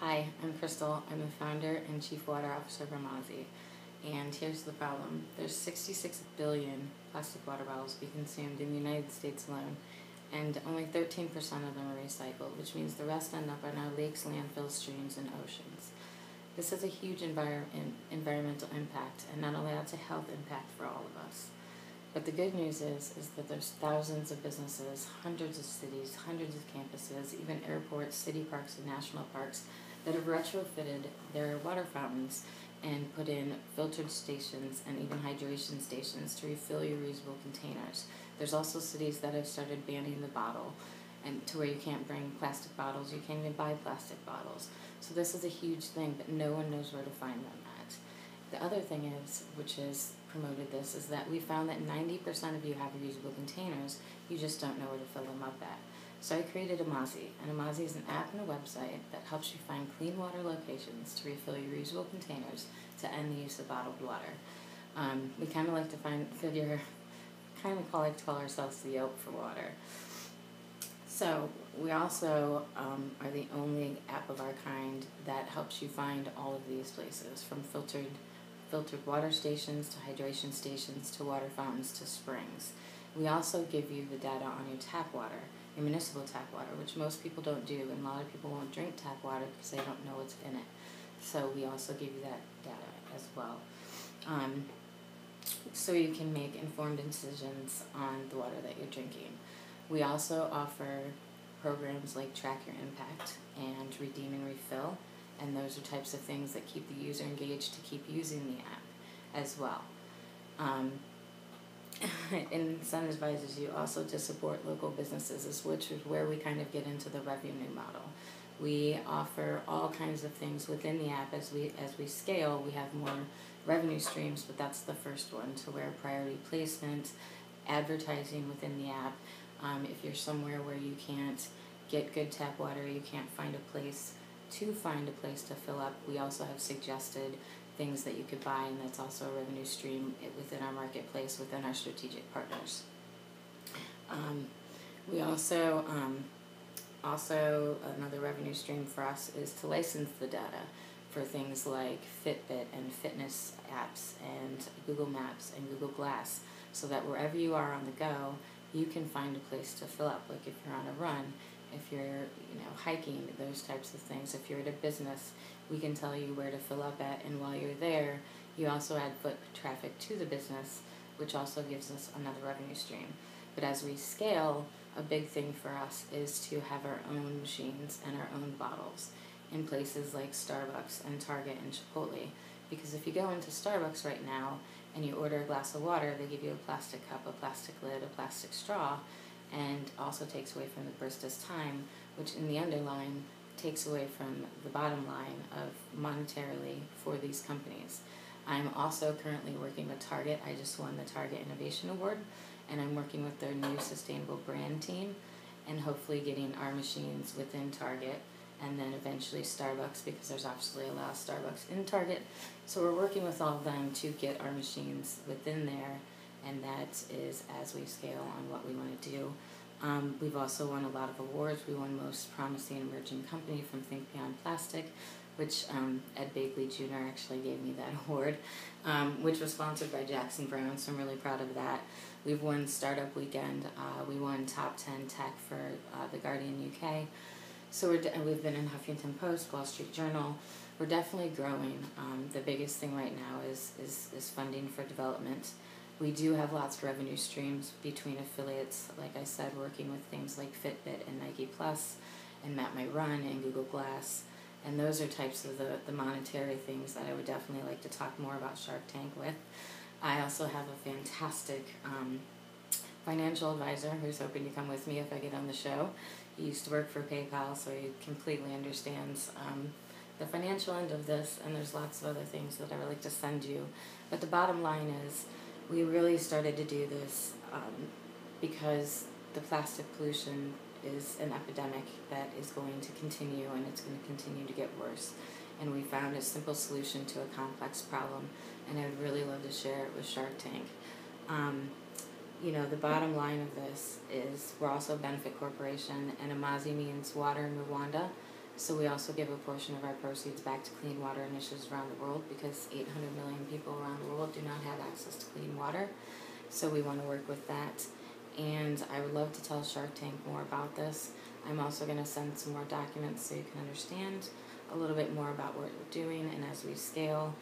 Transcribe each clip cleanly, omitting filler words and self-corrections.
Hi, I'm Crystal. I'm the founder and chief water officer of Amazi. And here's the problem. There's 66 billion plastic water bottles being consumed in the United States alone, and only 13% of them are recycled, which means the rest end up in our lakes, landfills, streams, and oceans. This has a huge environmental impact, and not only that's a health impact for all of us. But the good news is that there's thousands of businesses, hundreds of cities, hundreds of campuses, even airports, city parks, and national parks that have retrofitted their water fountains and put in filtered stations and even hydration stations to refill your reusable containers. There's also cities that have started banning the bottle, and to where you can't bring plastic bottles, you can't even buy plastic bottles. So this is a huge thing, but no one knows where to find them at. The other thing is, which has promoted this, is that we found that 90% of you have reusable containers, you just don't know where to fill them up at. So I created Amazi, and Amazi is an app and a website that helps you find clean water locations to refill your reusable containers to end the use of bottled water. We kind of like to call ourselves the Yelp for water. So we also are the only app of our kind that helps you find all of these places, from filtered water stations to hydration stations to water fountains to springs. We also give you the data on your tap water, your municipal tap water, which most people don't do, and a lot of people won't drink tap water because they don't know what's in it. So we also give you that data as well. So you can make informed decisions on the water that you're drinking. We also offer programs like Track Your Impact and Redeem and Refill, and those are types of things that keep the user engaged to keep using the app as well. It incentivizes you also to support local businesses, which is where we kind of get into the revenue model. We offer all kinds of things within the app. As we scale, we have more revenue streams, but that's the first one, to where priority placement, advertising within the app. If you're somewhere where you can't get good tap water, you can't find a place to fill up, we also have suggested things that you could buy, and that's also a revenue stream within our marketplace, within our strategic partners. We also another revenue stream for us is to license the data for things like Fitbit and fitness apps and Google Maps and Google Glass, so that wherever you are on the go, you can find a place to fill up. Like if you're on a run, if you're hiking, those types of things. If you're at a business, we can tell you where to fill up at, and while you're there, you also add foot traffic to the business, which also gives us another revenue stream. But as we scale, a big thing for us is to have our own machines and our own bottles in places like Starbucks and Target and Chipotle. Because if you go into Starbucks right now and you order a glass of water, they give you a plastic cup, a plastic lid, a plastic straw, and also takes away from the barista's time, which in the underline takes away from the bottom line of monetarily for these companies. I'm also currently working with Target. I just won the Target Innovation Award, and I'm working with their new sustainable brand team, and hopefully getting our machines within Target, and then eventually Starbucks, because there's obviously a lot of Starbucks in Target. So we're working with all of them to get our machines within there, and that is as we scale on what we want to do. We've also won a lot of awards. We won Most Promising Emerging Company from Think Beyond Plastic, which Ed Bagley Jr. actually gave me that award, which was sponsored by Jackson Brown, so I'm really proud of that. We've won Startup Weekend. We won Top 10 Tech for The Guardian UK. So we've been in Huffington Post, Wall Street Journal. We're definitely growing. The biggest thing right now is funding for development. We do have lots of revenue streams between affiliates, like I said, working with things like Fitbit and Nike Plus and Map My Run and Google Glass. And those are types of the monetary things that I would definitely like to talk more about Shark Tank with. I also have a fantastic financial advisor who's hoping to come with me if I get on the show. He used to work for PayPal, so he completely understands the financial end of this, and there's lots of other things that I would like to send you. But the bottom line is, we really started to do this because the plastic pollution is an epidemic that is going to continue, and it's going to continue to get worse. And we found a simple solution to a complex problem, and I would really love to share it with Shark Tank. The bottom line of this is we're also a benefit corporation, and Amazi means water in Rwanda, So we also give a portion of our proceeds back to clean water initiatives around the world, because 800 million people around the world do not have access to clean water. So we want to work with that. And I would love to tell Shark Tank more about this. I'm also going to send some more documents so you can understand a little bit more about what we're doing, and as we scale.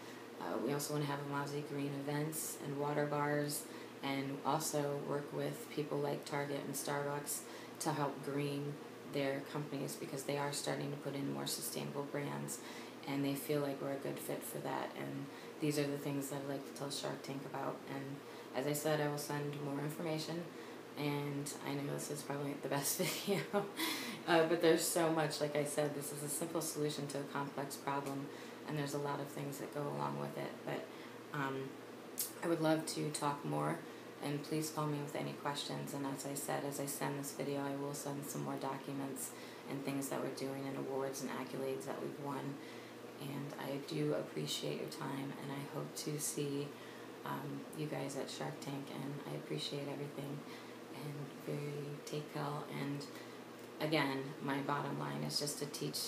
We also want to have Amazi Green events and water bars, and also work with people like Target and Starbucks to help green their companies, because they are starting to put in more sustainable brands, and they feel like we're a good fit for that. And these are the things that I'd like to tell Shark Tank about. And as I said, I will send more information, and I know this is probably the best video, but there's so much. Like I said, this is a simple solution to a complex problem, and there's a lot of things that go along with it. But I would love to talk more, and please call me with any questions. And as I said, as I send this video, I will send some more documents and things that we're doing, and awards and accolades that we've won. And I do appreciate your time, and I hope to see you guys at Shark Tank, and I appreciate everything, and take care. And again, my bottom line is just to teach,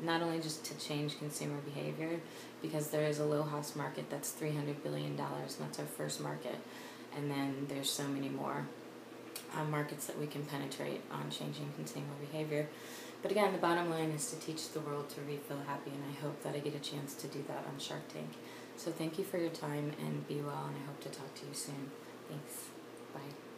not only just to change consumer behavior, because there is a low-house market that's $300 billion, and that's our first market. And then there's so many more markets that we can penetrate on changing consumer behavior. But again, the bottom line is to teach the world to refill happy, and I hope that I get a chance to do that on Shark Tank. So thank you for your time, and be well, and I hope to talk to you soon. Thanks. Bye.